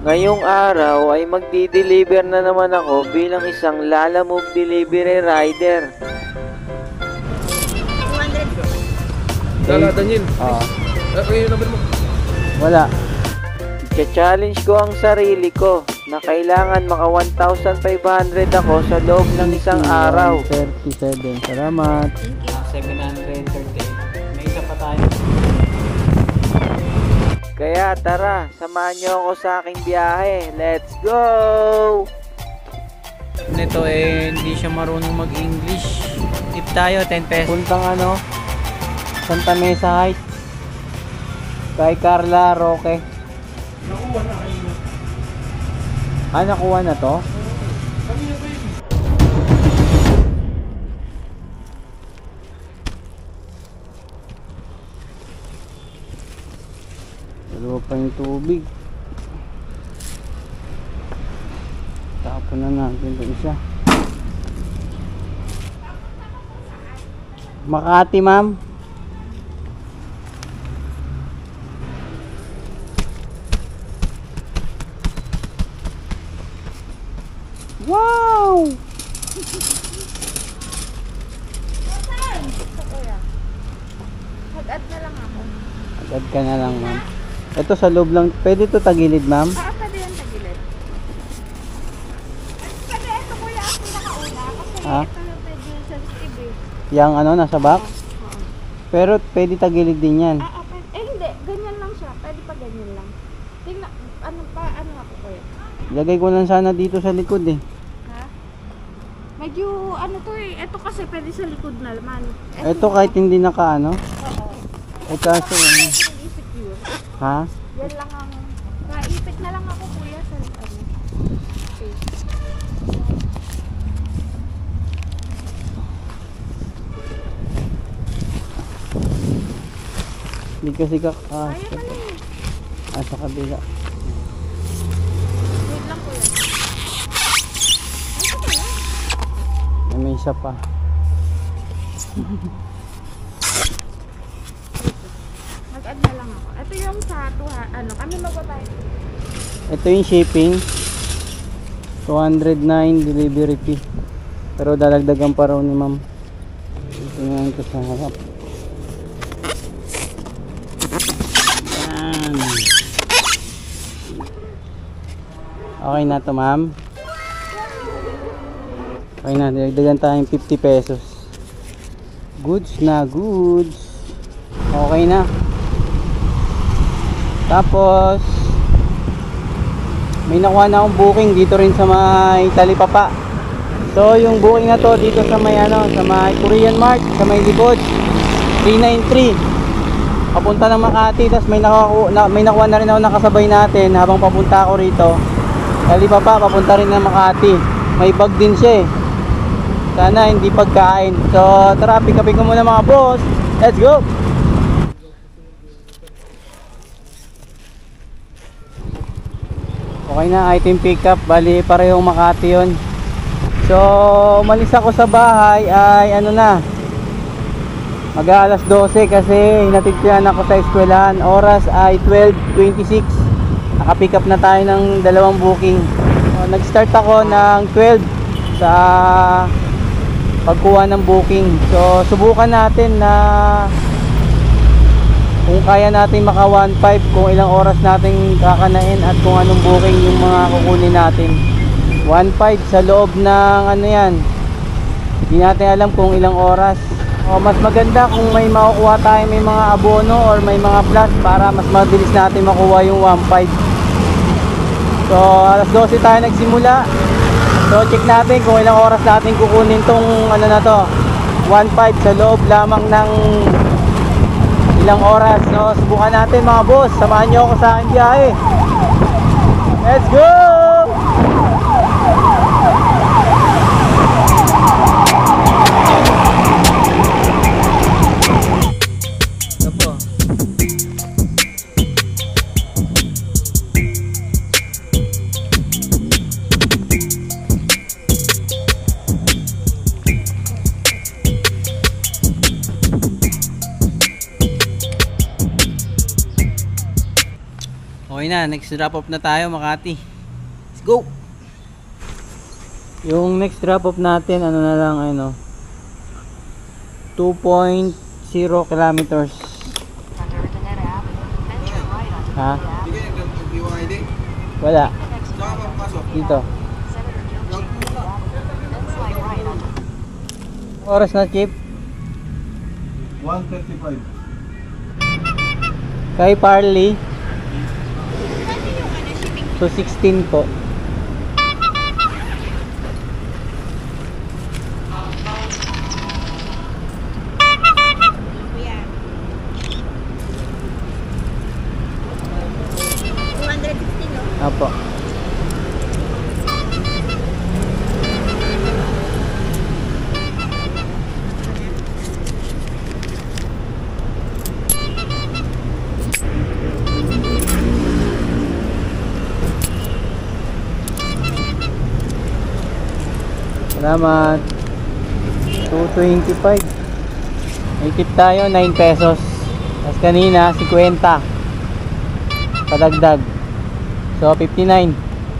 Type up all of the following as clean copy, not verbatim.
Ngayong araw ay magdi-deliver na naman ako bilang isang Lalamove delivery rider. 200. Lala, Daniel. Oo. Ano yung number mo? Wala. I-challenge ko ang sarili ko na kailangan maka 1,500 ako sa loob ng isang araw. 37. Salamat. 738. May isa pa tayo. Kaya tara, samahan niyo ako sa aking biyahe. Let's go! Nito hindi siya marunong mag-English. Tip tayo, 10 pesos. Puntang Santa Mesa Heights. Kay Carla Roque. Nakuha na kayo. Nakuha na to? Kami na ba yun? Dalawa pa yung tubig. Tapon na natin ito isa. Makati, ma'am. Wow! Mag-add na lang ako. Agad ka na lang, ma'am. Ito sa loob lang. Pwede to tagilid, ma'am? Pwede yan tagilid. Pwede ito kuya ang pinakauna. Kasi Ha? ito yung pwede yung sensitive eh. Yang nasa box? Pero pwede tagilid din yan. Pwede. Hindi. Ganyan lang siya. Pwede pa ganyan lang. Tingnan. Ano ako kuya? Ilagay ko lang sana dito sa likod eh. Ha? Medyo to eh. Ito kasi pwede sa likod na naman. Ito kahit hindi naka Oo. Eh kaso Isip yun. ha? Yan lang ang... Naipit na lang ako kuya sa Okay. Hindi kasi Ayan na lang. sa kabila. Wait lang kuya. Ito pala. May isa pa. Mag-add na lang ako. Ito yung sa kami magbabayad. Ito yung shipping. 209 delivery fee. Pero dadagdagan pa raw ni ma'am. Tingnan ko sa harap. Yan. Okay na to, ma'am. Okay na, dagdagan tayong 50 pesos. Goods na goods. Okay na. Tapos may nakuha na akong booking dito rin sa may Talipapa. So yung booking na to dito sa may sa may Korean Mart, sa may likod 393 papunta ng Makati. Tapos may nakuha na rin ako nakasabay natin habang papunta ako rito. Talipapa papunta rin ng Makati. May bag din siya eh. Sana hindi pagkain. So tara, pick upin ko muna mga boss. Let's go! Okay na, item pickup. Bali parehong Makati yun. So umalis ako sa bahay ay mag-aalas 12 kasi hinatid ko yan ako sa eskwelahan. Oras ay 12:26. Naka-pick up na tayo ng dalawang booking. So, nag-start ako ng 12 sa pagkuha ng booking. So subukan natin na kung kaya natin maka 1.5, kung ilang oras natin kakanain at kung anong booking yung mga kukunin natin. 1.5 sa loob ng yan. Hindi natin alam kung ilang oras. O mas maganda kung may makukuha tayo, may mga abono or may mga plus para mas mabilis natin makuha yung 1.5. So alas 12 tayo nagsimula. So check natin kung ilang oras natin kukunin tong na to. 1.5 sa loob lamang ng ilang oras. So subukan natin mga boss. Samahan nyo ako sa aking biyahe. Let's go! Okay na, next drop off na tayo, Makati. Let's go! Yung next drop off natin, ano na lang, ano, 2.0 kilometers. Ha? Wala. Dito. Oras na, Chip? 1:35. Kay Parley. 216 po. Apo. Salamat. 225. May tip tayo, 9 pesos. Tapos kanina, 50. Padagdag. So, 59.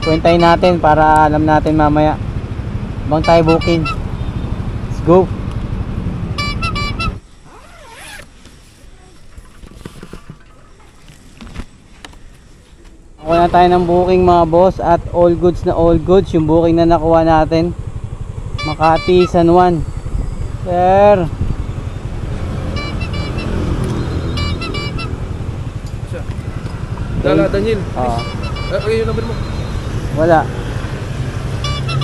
Kwentahin natin para alam natin mamaya. Bang tayo booking. Let's go. Nakuha na tayo ng booking mga boss. At all goods na all goods. Yung booking na nakuha natin. Makati, San Juan. Sir. Dala, Daniel. Oo. Yung number mo. Wala.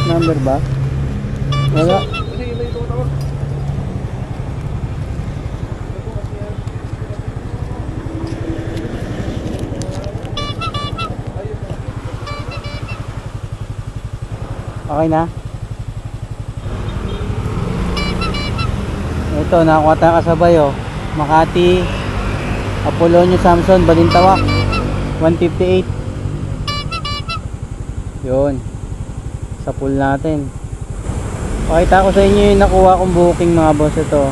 Number ba? Wala. Kasi yun na yung tawag. Okay na? Ito, nakakuha tayo kasabay oh. Makati, Apolonio Samson, Balintawak, 158. Yun. Sa pool natin. Pakita ko sa inyo yung nakuha kong booking mga boss. Ito.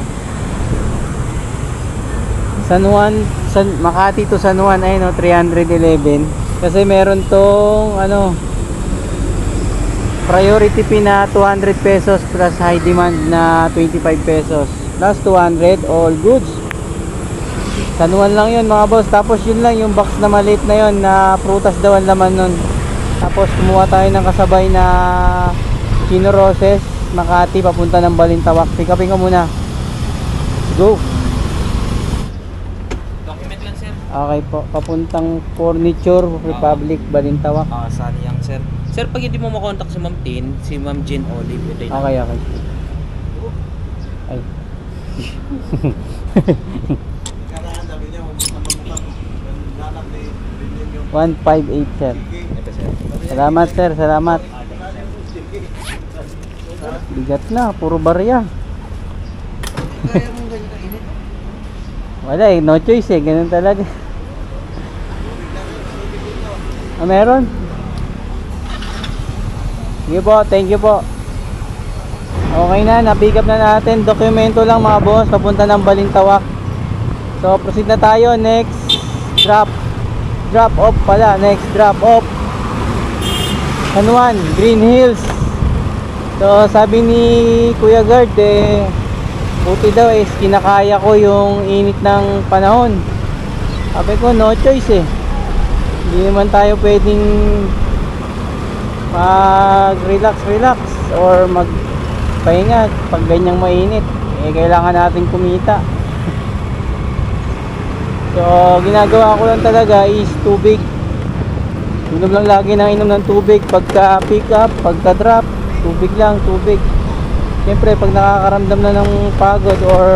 San Juan, Makati to San Juan, ayun oh, 311. Kasi meron tong ano, priority fee na 200 pesos plus high demand na 25 pesos plus 200 all goods. San Juan lang yun mga boss. Tapos yun lang yung box na maliit na yun na prutas daw ang laman nun. Tapos kumuha tayo ng kasabay na Chino Roses Makati papunta ng Balintawak. Pick upin ko muna. Let's go. Document lang, sir. Okay po, papuntang Furniture Republic Balintawak. Sayang, sir. Sir, pag hindi mo makontak si Ma'am Tin, si Ma'am Jean Olive, ito yun. Okay. Ay. 158 sir. Ito, sir. Salamat sir, salamat. Bigat na, puro barya. Wala eh, no choice eh, ganun talaga. Meron? Sige po, thank you po. Okay na, na-pick up na natin. Dokumento lang mga boss, papunta ng Balintawak. So, proceed na tayo. Next drop off pala. Next drop off San Juan, Green Hills. So, sabi ni Kuya Gard buti daw kinakaya ko yung init ng panahon. Sabi ko, no choice eh. Hindi naman tayo pwedeng mag-relax or magpahinga pag ganyang mainit. Kailangan natin kumita. So, ginagawa ko lang talaga is tubig. Inom lang lagi ng inom ng tubig. Pagka pick up, pagka drop, tubig lang, tubig. Siyempre, pag nakakaramdam na ng pagod or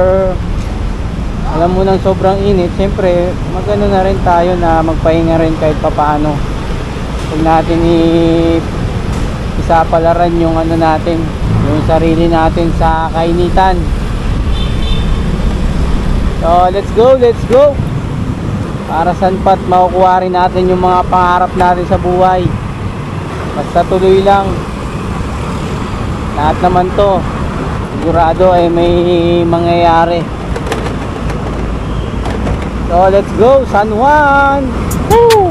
alam mo ng sobrang init, siyempre, magano na rin tayo na magpahinga rin kahit papaano. Huwag natin isapalaran yung ano natin, yung sarili natin sa kainitan. So, let's go! Para saan pat makukuha rin natin yung mga pangarap natin sa buhay. Basta tuloy lang. Lahat naman to sigurado ay may mangyayari. So let's go San Juan. Woo!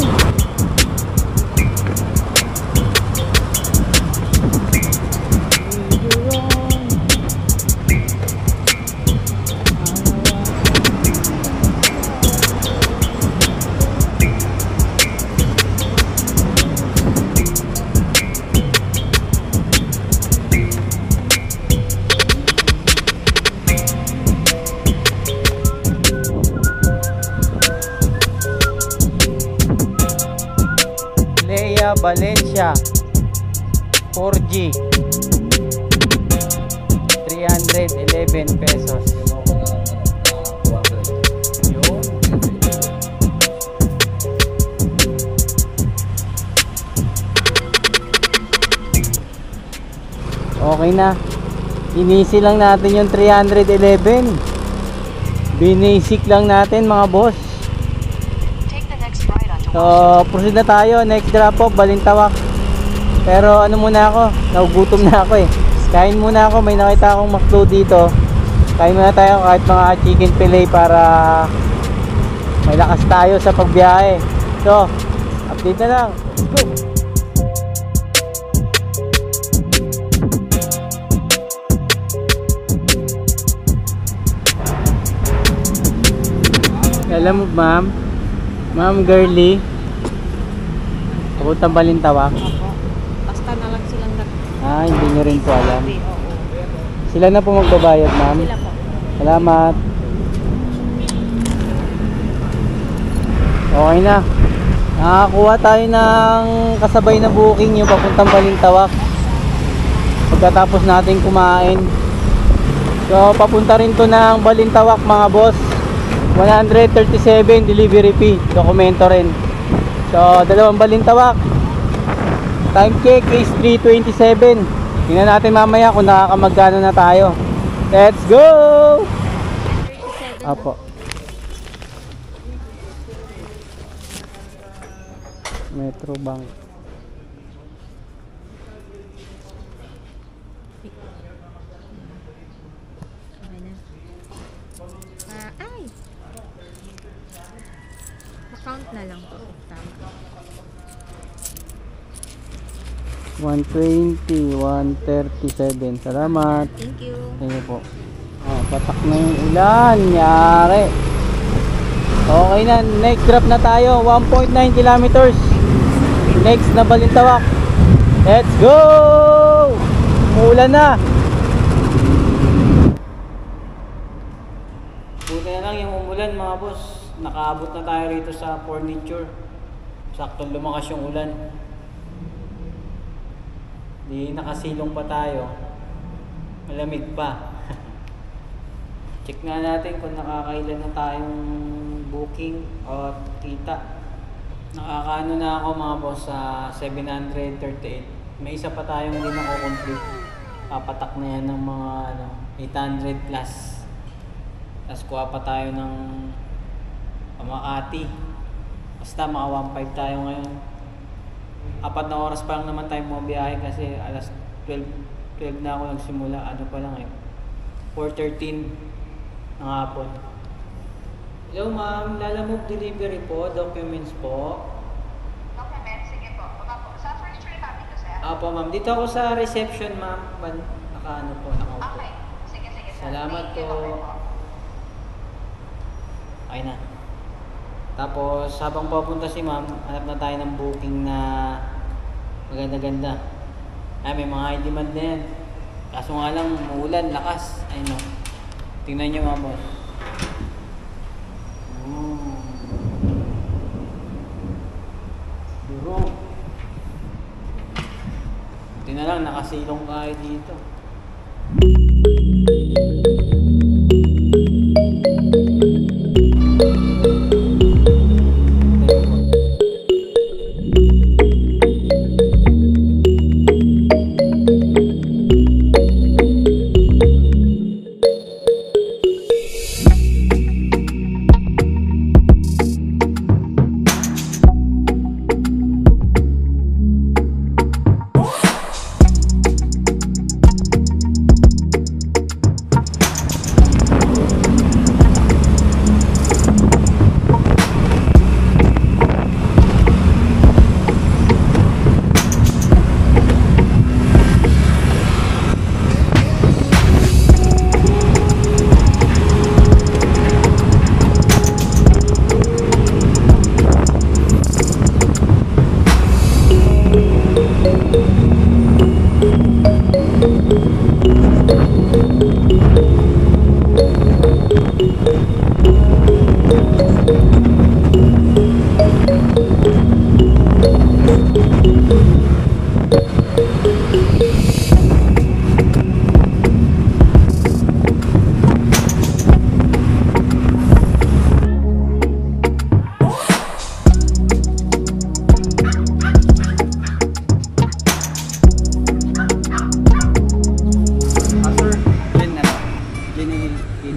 Maya Valencia 4G 311 pesos. Yun. Okay na. Inisi lang natin yung 311. Binasic lang natin mga boss. So, proceed na tayo. Next drop off, Balintawak. Pero ano muna ako, nagugutom na ako eh. Kain muna ako, may nakita akong McDo dito. Kain muna tayo kahit mga chicken fillet para may lakas tayo sa pagbiyahe. So, update na lang. Let's go! Alam mo Ma'am Girly, papuntang Balintawak. Basta na lang silang Hindi nyo rin po alam. oo. Sila na po magbabayad, ma'am. Sila po. Salamat. Okay na. Nakakuha tayo ng kasabay na booking yung papuntang Balintawak. Pagkatapos natin kumain. So, papunta rin to ng Balintawak mga boss. 137 delivery fee. Dokumento rin. So, dalawang Balintawak. Time check is 3:27. Tingnan natin mamaya kung nakakamagkano na tayo. Let's go! Apo. Metro Bank. Okay na. Ay! Account na lang po. Tama. 120, 137. Salamat. Thank you. Thank you po. Patak na yung ulan. Yari. Okay na. Next drop na tayo. 1.9 kilometers. Next na Balintawak. Let's go! Umulan na. Buti na lang yung umulan mga boss. Nakaabot na tayo rito sa furniture. Sakto lumakas yung ulan. Di nakasilong pa tayo. Malamig pa. Check nga natin kung nakakailan na tayong booking o kita. Nakakaano na ako mga boss sa 738. May isa pa tayong hindi nako-complete. Papatak na yan ng mga 800 plus. Tapos kuha pa tayo ng Makati. Basta mga 1.5 tayo ngayon. 4 na oras pa lang naman tayo bumiyahe kasi alas 12 na ako nagsimula. Ano pa lang 4:13 ng hapon. Hello ma'am, Lalamove delivery po, documents po. Documents, sige po. Baka po. Sa first trip natin to, sir? Apo ma'am, dito ako sa reception ma'am. Nakaano po, nakaupo. Okay. Sige, sir. Salamat Thank you, po. okay Okay na. Tapos habang papunta si ma'am, hanap na tayo ng booking na maganda-ganda. May mga high demand na yan. Kaso nga lang, umuulan, lakas. Ayun o. Tingnan nyo mga boss. Duro. Tingnan lang, nakasilong kahit dito.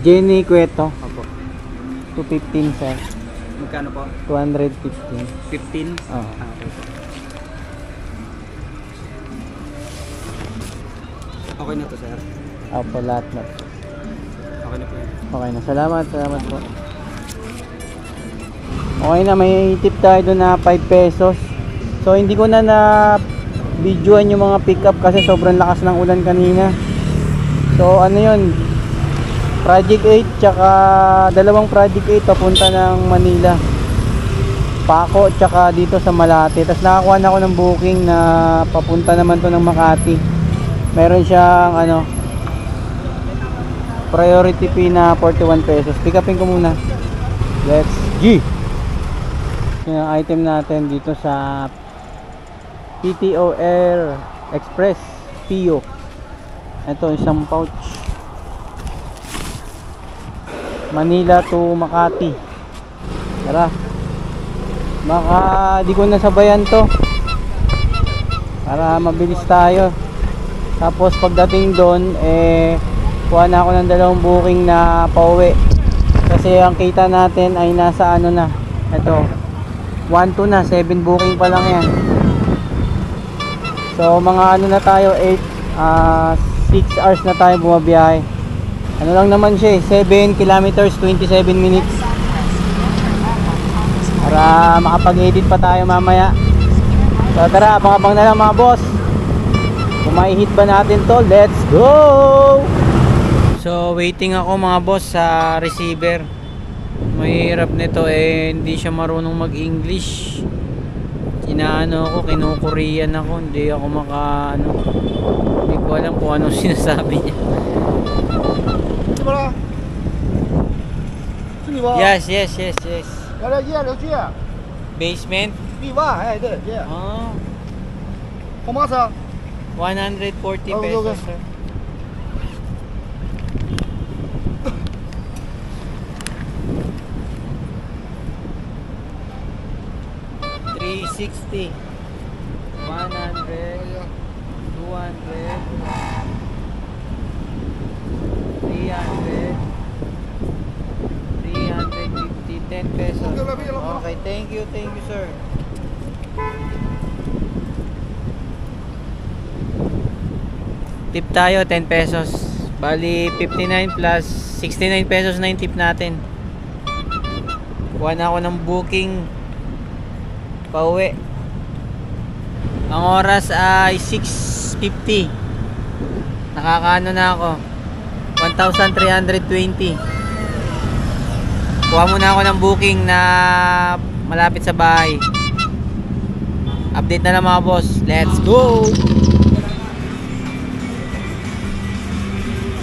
Jenny Cueto. Opo. 215 sir. Magkano po? 215. 15? Oh. Okay po. Okay na to, sir. Opo, lahat na. Okay na po yun. Okay na. Salamat po. Okay na, may tip tayo doon na 5 pesos. So hindi ko na videoan yung mga pick up kasi sobrang lakas ng ulan kanina. So ano yun, Project 8 tsaka dalawang Project 8 papunta ng Manila, Paco tsaka dito sa Malate. Tapos nakakuha na ako ng booking na papunta naman to ng Makati. Meron siyang priority fee na 41 pesos. Pick upin ko muna. Let's G. Yung item natin dito sa PTO Air Express PIO. Ito isang pouch. Manila to Makati. Tara. Baka di ko nasabayan to. Para mabilis tayo. Tapos pagdating doon kuha na ako ng dalawang booking na pauwi. Kasi ang kita natin ay nasa na. Ito 1-2 na, 7 booking pa lang yan. So mga na tayo 6 hours na tayo bumabiyahe. Ano lang naman siya 7 kilometers 27 minutes. Para makapag-edit pa tayo mamaya. So tara, abang-abang na lang mga boss. Kung may hit ba natin to, let's go! So waiting ako mga boss sa receiver. Mahirap nito hindi siya marunong mag-English. Inaano ako, kinu-Korean ako, hindi ako hindi ko alam kung ano sinasabi niya. Yes. Basement? Oh. 140 pesos, sir. $360, 100, 200, 300, 350, 10 pesos. Okay, thank you sir. Tip tayo 10 pesos. Bali 59 plus 69 pesos na yung tip natin. Kuha na ako ng booking pauwi. Ang oras ay 6:50. Nakakaano na ako 1,320. Kuha muna ako ng booking na malapit sa bahay. Update na lang mga boss. Let's go!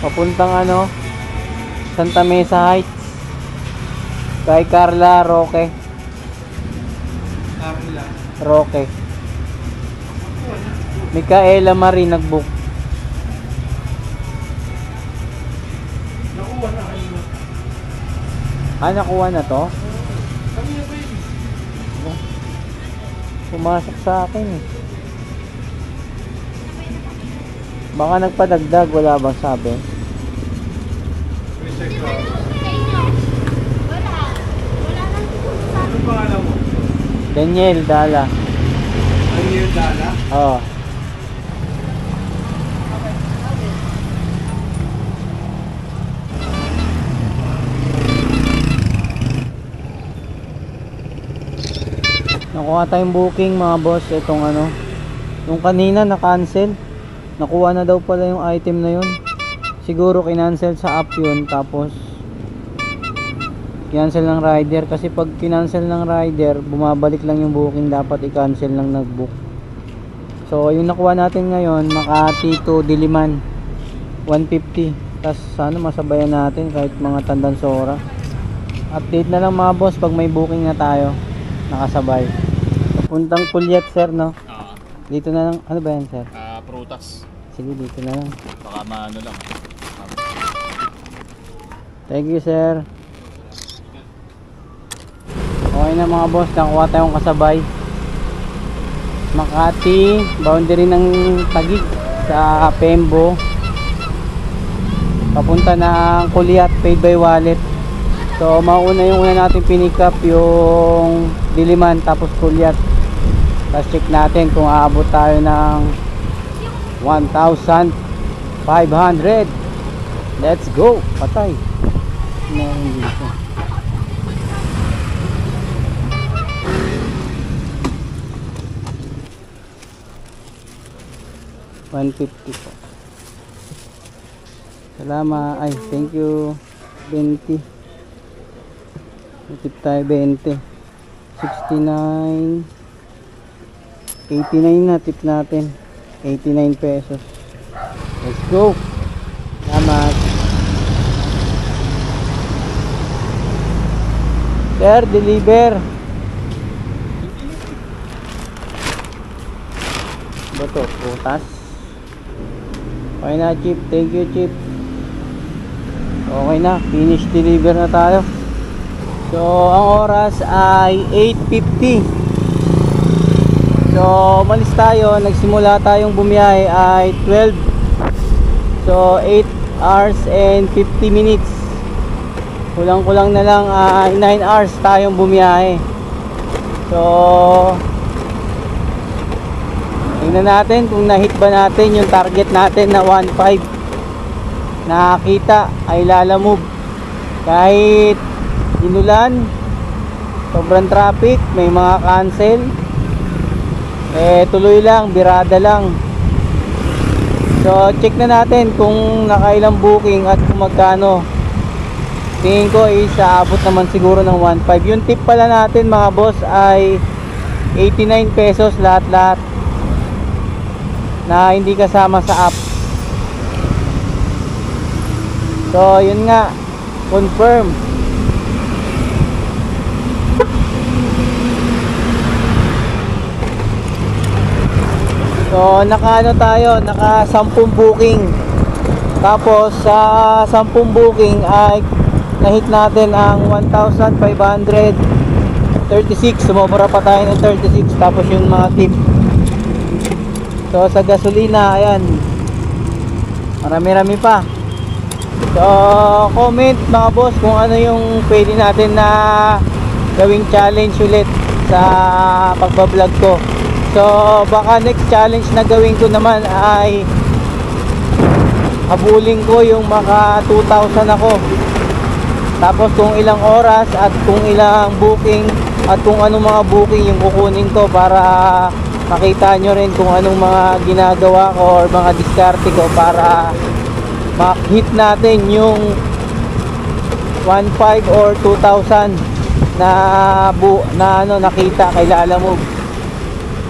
Papuntang Santa Mesa Heights kay Carla Roque. Micaela Marie nagbook. Nakuha na to? Pumasok sa akin Baka nagpadagdag, wala bang sabi? Daniel Dala. Oo. Nakuha tayong booking mga boss. Itong yung kanina na-cancel. Nakuha na daw pala yung item na yun. Siguro kinancel sa app yun. Tapos kinancel ng rider. Kasi pag kinancel ng rider, bumabalik lang yung booking. Dapat i-cancel lang nag-book. So yung nakuha natin ngayon, Makati to Diliman, 150. Tapos sana masabayan natin kahit mga Tandansora. Update na lang mga boss pag may booking na tayo nakasabay. Papuntang Pulyat sir, no? Dito na lang. Ano ba yan sir? Prutas. Sige, dito na lang. Baka maano lang. Thank you sir. Okay na mga boss, nakuha tayong kasabay. Makati, boundary ng Taguig sa Pembo. papunta ng Kuliat, paid by wallet. So mauna yung una natin pinick up yung Diliman tapos Kuliat. Tapos check natin kung aabot tayo ng 1,500. Let's go. Patay. Meron dito. $150 po. Salamat. Ay, thank you. 20. Tip tayo 20. 69. 89 na tip natin. 89 pesos. Let's go. Salamat. Sir, deliver. Bato, putas. Okay na, Chip. Thank you, Chip. Okay na, finish deliver na tayo. So, ang oras ay 8:50. So, umalis tayo. Nagsimula tayong bumiyahe ay 12. So, 8 hours and 50 minutes. Kulang-kulang na lang 9 hours tayong bumiyahe. So, tingnan natin kung na-hit ba natin yung target natin na 1.5. Nakakita ay lalamove. Kahit inulan, sobrang traffic, may mga cancel, tuloy lang, birada lang. So check na natin kung nakailang booking at kung magkano. Tingin ko is aabot naman siguro ng 1.5. Yung tip pala natin mga boss ay 89 pesos lahat-lahat, na hindi kasama sa app. So yun nga, confirm. So naka tayo, naka 10 booking. Tapos sa 10 booking ay na-hit natin ang 1,536. Sumobra pa tayo ng 36. Tapos yung mga tip. So sa gasolina, ayan, marami-rami pa. So comment mga boss kung ano yung pwede natin na gawing challenge ulit sa pagbablog ko. So baka next challenge na gawin ko naman ay habulin ko yung maka 2,000 ako. Tapos kung ilang oras at kung ilang booking at kung anong mga booking yung kukunin ko para makita nyo rin kung anong mga ginagawa ko or mga diskarte ko para ma-hit natin yung 1.5 or 2,000 na nakita kay Lalamove.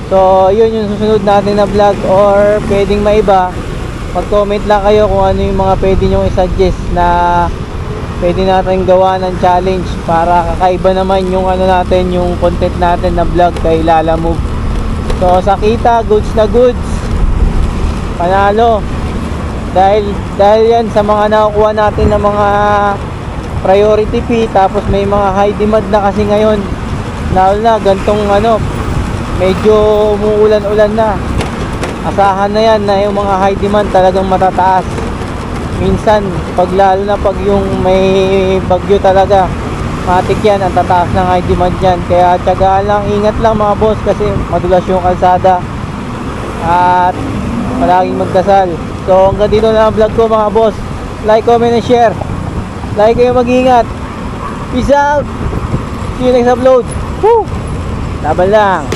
So yun yung susunod natin na vlog, or pwedeng maiba. Mag-comment lang kayo kung ano yung mga pwede nyo i-suggest na pwede natin gawa ng challenge para kakaiba naman yung ano natin, yung content natin na vlog kay Lalamove. So sa kita, goods na goods, panalo. Dahil yan sa mga nakukuha natin ng mga priority fee, tapos may mga high demand na kasi ngayon, lalo na gantong medyo umuulan-ulan na. Asahan na yan na yung mga high demand talagang matataas. Minsan lalo na pag yung may bagyo talaga, matik yan, ang tataas ng high demand yan. Kaya tiyagaan lang, ingat lang mga boss, kasi madulas yung kalsada at palaging magdasal. So hanggang dito na ang vlog ko mga boss. Like, comment, and share. Like kayo, mag-ingat. Peace out. See you next upload. Woo! Laban lang.